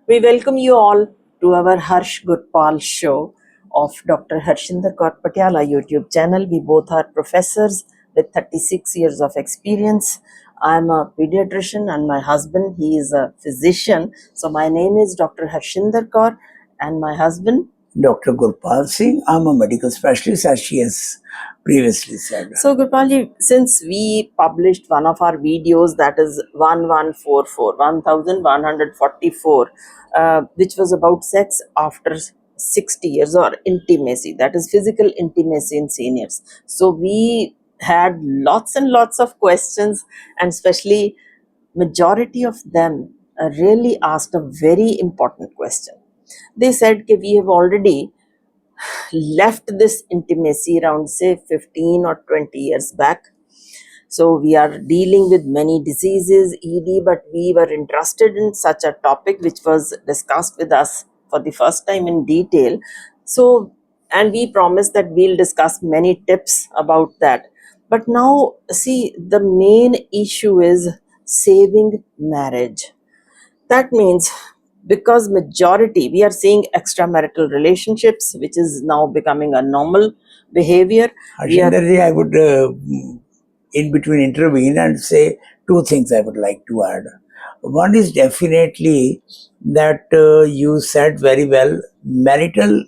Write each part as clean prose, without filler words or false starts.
We welcome you all to our Harsh Gurpal show of Dr. Harshinder Kaur Patiala YouTube channel. We both are professors with 36 years of experience. I'm a pediatrician and my husband, he is a physician. So my name is Dr. Harshinder Kaur and my husband Dr. Gurpal Singh. I'm a medical specialist, as she has previously said. So, Gopalji, since we published one of our videos, that is 1144, which was about sex after 60 years or intimacy, that is physical intimacy in seniors. So, we had lots and lots of questions, and especially majority of them really asked a very important question. They said that we have already left this intimacy around say 15 or 20 years back. So we are dealing with many diseases, ED, but we were interested in such a topic which was discussed with us for the first time in detail. So, and we promised that we'll discuss many tips about that. But now, see, the main issue is saving marriage. That means because majority we are seeing extramarital relationships, which is now becoming a normal behavior. Harshinderji, I would in between intervene and say two things I would like to add. One is definitely that you said very well, marital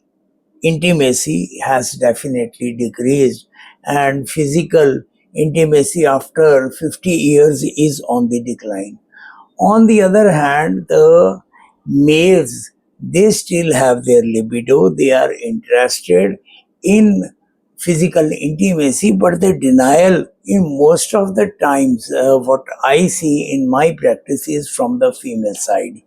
intimacy has definitely decreased, and physical intimacy after 50 years is on the decline. On the other hand, the males, they still have their libido, they are interested in physical intimacy, but the denial in most of the times, what I see in my practice is from the female side.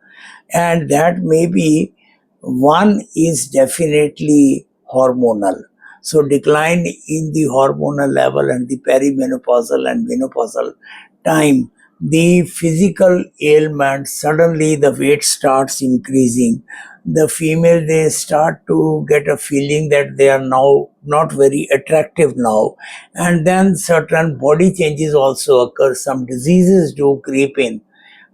And that may be one is definitely hormonal. So decline in the hormonal level and the perimenopausal and menopausal time, the physical ailment, suddenly the weight starts increasing. The female, they start to get a feeling that they are now not very attractive now. And then certain body changes also occur. Some diseases do creep in.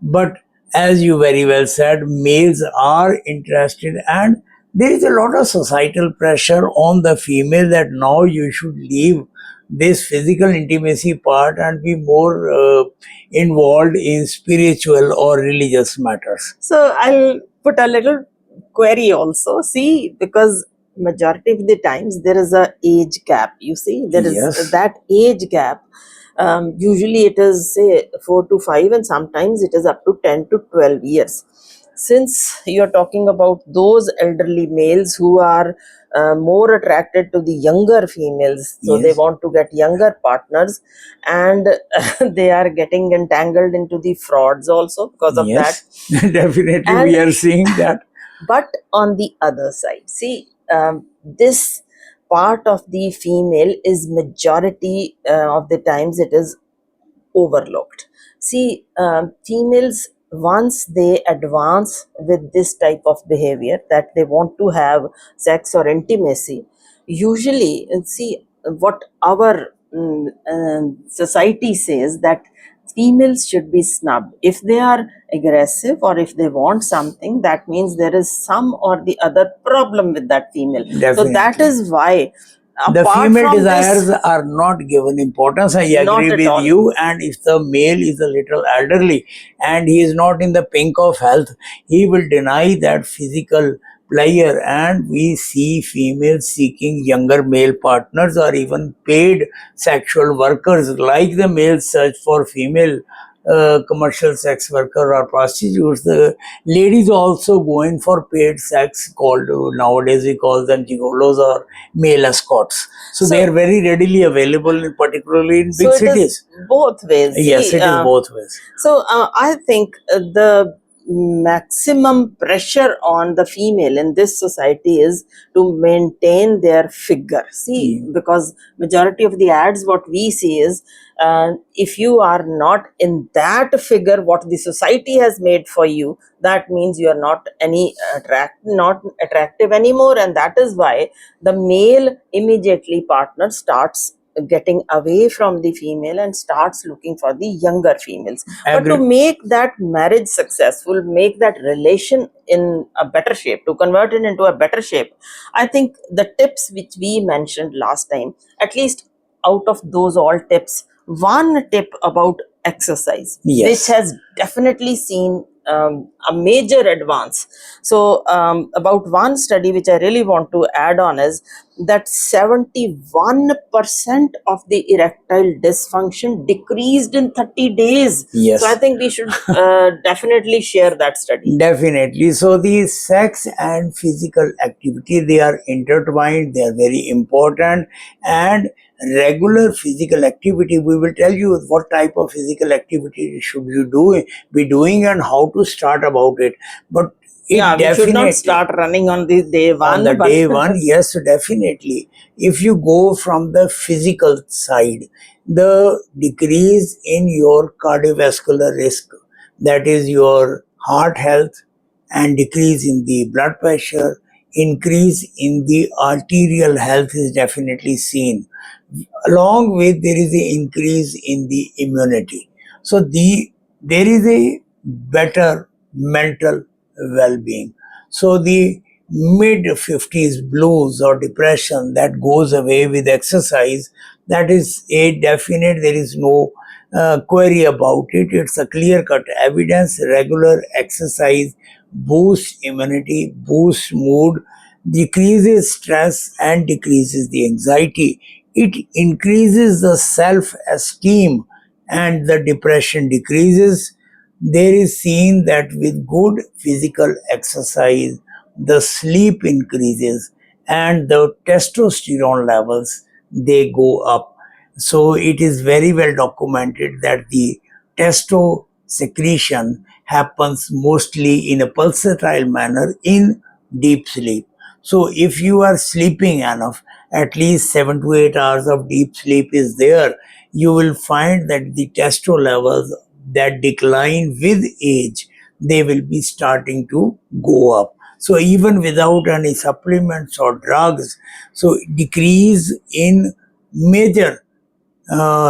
But as you very well said, males are interested, and there is a lot of societal pressure on the female that now you should leave this physical intimacy part and be more involved in spiritual or religious matters. So I'll put a little query also. See, because majority of the times there is a age gap. You see, there is Yes. that age gap. Usually it is say 4 to 5, and sometimes it is up to 10 to 12 years. Since you're talking about those elderly males who are more attracted to the younger females, so they Yes. want to get younger partners, and they are getting entangled into the frauds also because of that. Yes, definitely And we are seeing that. but on the other side, see, this part of the female is majority of the times it is overlooked. See, females, once they advance with this type of behavior that they want to have sex or intimacy, usually, see, what our society says that females should be snubbed. If they are aggressive or if they want something, that means there is some or the other problem with that female. So that Definitely. is why The apart female from desires this, are not given importance. I not agree at with all. you. And if the male is a little elderly and he is not in the pink of health, he will deny that physical pleasure. And we see females seeking younger male partners or even paid sexual workers, like the males search for female commercial sex worker or prostitutes. The ladies also going for paid sex, called nowadays we call them gigolos or male escorts. So they are very readily available, particularly in big so it cities. is both ways. Yes, See, it is both ways. So I think the maximum pressure on the female in this society is to maintain their figure. See, because majority of the ads what we see is if you are not in that figure what the society has made for you, that means you are not not attractive anymore, and that is why the male immediately partner starts getting away from the female and starts looking for the younger females. But to Agree. make that marriage successful, make that relation in a better shape, to convert it into a better shape, I think the tips which we mentioned last time, at least out of those all tips, one tip about exercise, which Yes. has definitely seen a major advance. So, about one study which I really want to add on is that 71% of the erectile dysfunction decreased in 30 days. Yes. So, I think we should definitely share that study. Definitely. So the sex and physical activity, they are intertwined, they are very important. And regular physical activity, we will tell you what type of physical activity should you be doing and how to start about it. But it Yeah, we should definitely not start running on the day on one, the but day one, yes, definitely. If you go from the physical side, the decrease in your cardiovascular risk, that is your heart health, and decrease in the blood pressure, increase in the arterial health is definitely seen. Along with, there is an increase in the immunity. So there is a better mental well-being. So the mid 50s blues or depression that goes away with exercise, that is a definite, there is no query about it. It's a clear-cut evidence. Regular exercise boosts immunity, boosts mood, decreases stress, and decreases the anxiety. It increases the self-esteem, and the depression decreases. There is seen that with good physical exercise, the sleep increases and the testosterone levels, they go up. So it is very well documented that the testo secretion happens mostly in a pulsatile manner in deep sleep. So if you are sleeping enough, at least 7 to 8 hours of deep sleep is there, you will find that the testo levels that decline with age, they will be starting to go up. So even without any supplements or drugs, so decrease in major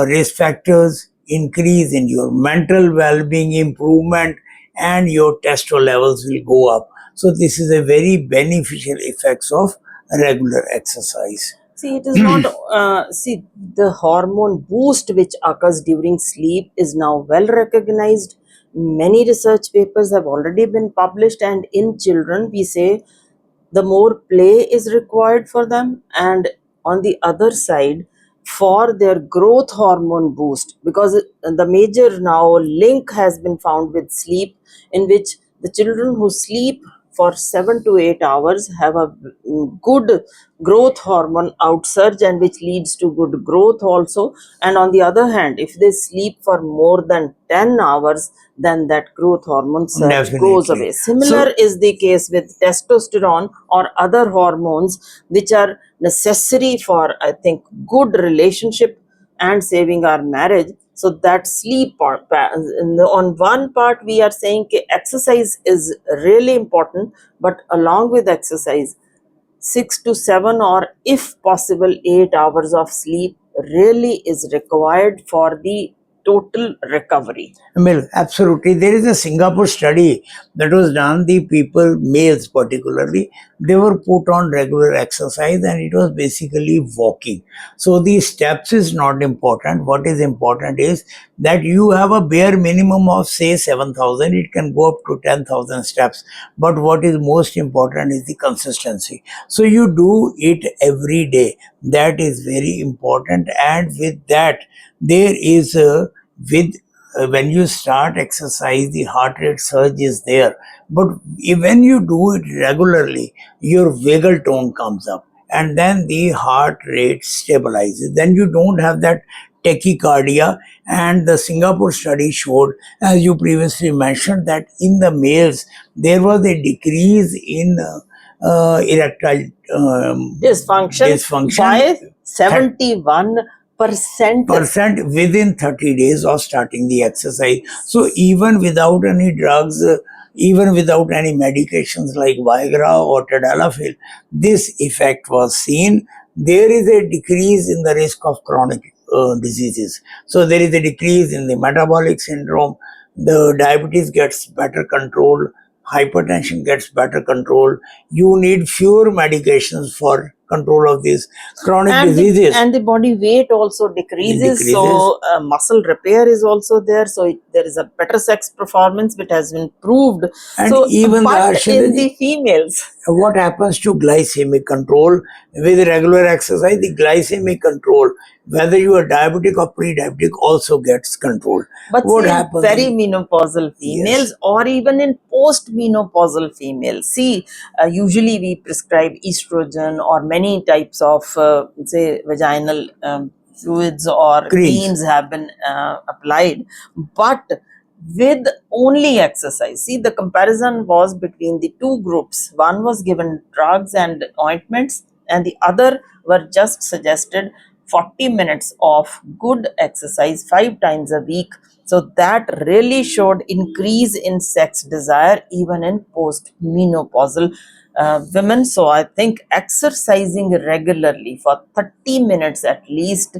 risk factors, increase in your mental well-being, improvement, and your testo levels will go up. So this is a very beneficial effects of regular exercise. see, it is not, see, the hormone boost which occurs during sleep is now well recognized. Many research papers have already been published, and in children, we say the more play is required for them, and on the other side, for their growth hormone boost, because the major now link has been found with sleep, in which the children who sleep for 7 to 8 hours have a good growth hormone outsurge, and which leads to good growth also. And on the other hand, if they sleep for more than 10 hours, then that growth hormone surge goes Definitely. away. Similar is the case with testosterone or other hormones which are necessary for, I think, good relationship and saving our marriage. So that sleep part, on one part we are saying exercise is really important, but along with exercise, 6 to 7, or if possible 8 hours of sleep really is required for the total recovery. Well, absolutely. There is a Singapore study that was done. The people, males particularly, they were put on regular exercise and it was basically walking. So the steps is not important. What is important is that you have a bare minimum of say 7,000. It can go up to 10,000 steps. But what is most important is the consistency. So you do it every day. That is very important. And with that, there is a with when you start exercise, the heart rate surge is there, but when you do it regularly, your vagal tone comes up and then the heart rate stabilizes. Then you don't have that tachycardia. And the Singapore study showed, as you previously mentioned, that in the males there was a decrease in erectile Dysfunction by 71%. within 30 days of starting the exercise. So even without any drugs, even without any medications like Viagra or Tadalafil, this effect was seen. there is a decrease in the risk of chronic diseases. So there is a decrease in the metabolic syndrome, the diabetes gets better control, hypertension gets better control. You need fewer medications for control of these chronic diseases. And the body weight also decreases, Decreases. so muscle repair is also there, so there is a better sex performance which has been proved. And So even but in the females, what happens to glycemic control with regular exercise? The glycemic control, whether you are diabetic or pre-diabetic, also gets controlled. but What see, in happens in- perimenopausal females, Yes. or even in postmenopausal females, see, usually we prescribe estrogen or many types of say vaginal fluids or creams have been applied, but with only exercise. See, the comparison was between the two groups. One was given drugs and ointments, and the other were just suggested 40 minutes of good exercise 5 times a week. So that really showed increase in sex desire even in postmenopausal women. So I think exercising regularly for 30 minutes at least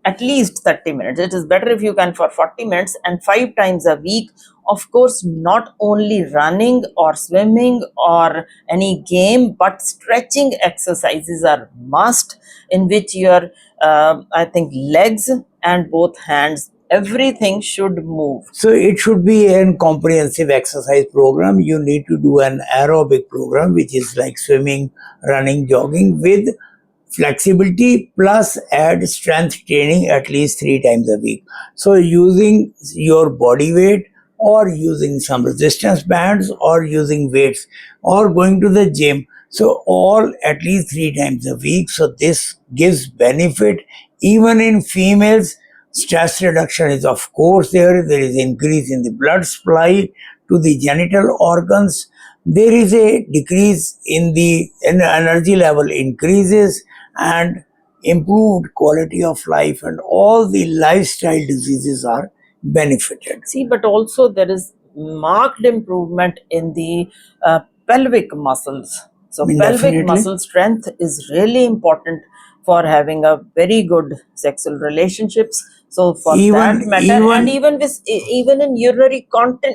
30 minutes, it is better if you can for 40 minutes and 5 times a week. Of course, not only running or swimming or any game, but stretching exercises are must, in which your I think legs and both hands, everything should move. So it should be a comprehensive exercise program. You need to do an aerobic program, which is like swimming, running, jogging, with flexibility, plus add strength training at least 3 times a week. So using your body weight, or using some resistance bands, or using weights, or going to the gym. So all at least 3 times a week. So this gives benefit even in females. Stress reduction is of course there. There is increase in the blood supply to the genital organs. There is a decrease in the energy level increases, and improved quality of life, and all the lifestyle diseases are benefited. See, but also there is marked improvement in the pelvic muscles. So pelvic Definitely. muscle strength is really important for having a very good sexual relationships. So for that matter, and even in urinary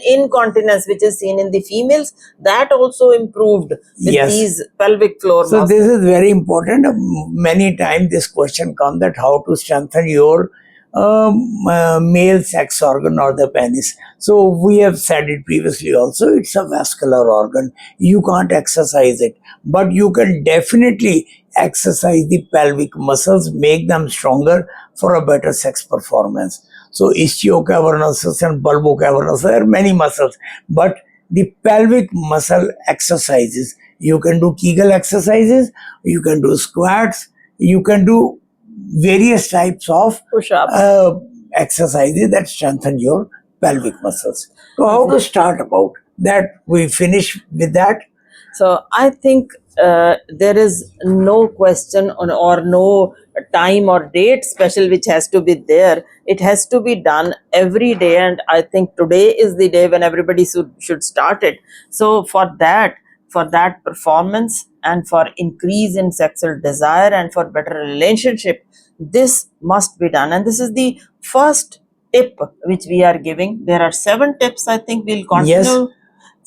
incontinence, which is seen in the females, that also improved with Yes. these pelvic floor So muscles. this is very important. Many times this question comes that how to strengthen your male sex organ or the penis. So we have said it previously also, it's a vascular organ. You can't exercise it, but you can definitely exercise the pelvic muscles, make them stronger for a better sex performance. So ischiocavernosus and bulbocavernosus, there are many muscles, but the pelvic muscle exercises, you can do Kegel exercises, you can do squats, you can do various types of Push-ups. Exercises that strengthen your pelvic muscles. So how to start about that? We finish with that. So I think there is no question on, or no time or date special which has to be there. It has to be done every day, and I think today is the day when everybody should start it. So for that performance, and for increase in sexual desire, and for better relationship, this must be done. And this is the first tip which we are giving. There are 7 tips. I think we'll continue. Yes.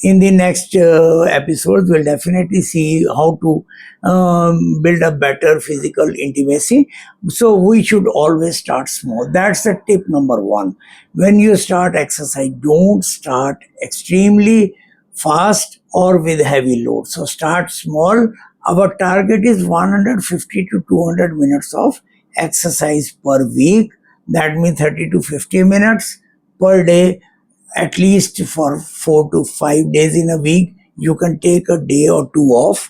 In the next episodes, we'll definitely see how to build a better physical intimacy. So we should always start small. That's the tip number 1. When you start exercise, don't start extremely fast or with heavy load. So start small. Our target is 150 to 200 minutes of exercise per week. That means 30 to 50 minutes per day, at least for 4 to 5 days in a week. You can take a day or 2 off.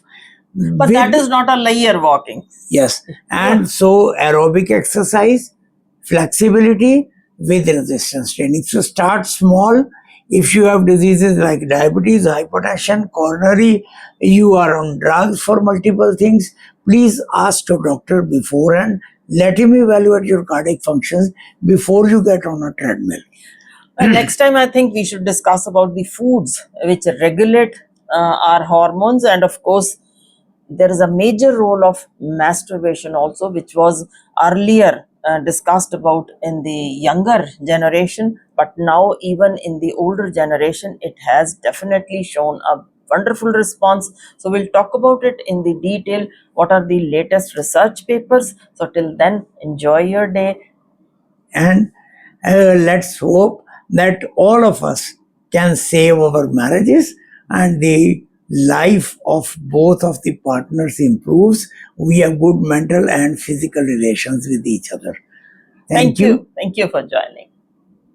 But that is not a linear walking. Yes. And so aerobic exercise, flexibility with resistance training. So start small. If you have diseases like diabetes, hypertension, coronary, you are on drugs for multiple things, please ask your doctor beforehand. Let him evaluate your cardiac functions before you get on a treadmill. And next time, I think we should discuss about the foods which regulate our hormones, and of course, there is a major role of masturbation also, which was earlier discussed about in the younger generation, but now even in the older generation it has definitely shown a wonderful response. So we'll talk about it in the detail, what are the latest research papers. So till then, enjoy your day. And let's hope that all of us can save our marriages and the life of both of the partners improves. We have good mental and physical relations with each other. Thank you. Thank you for joining.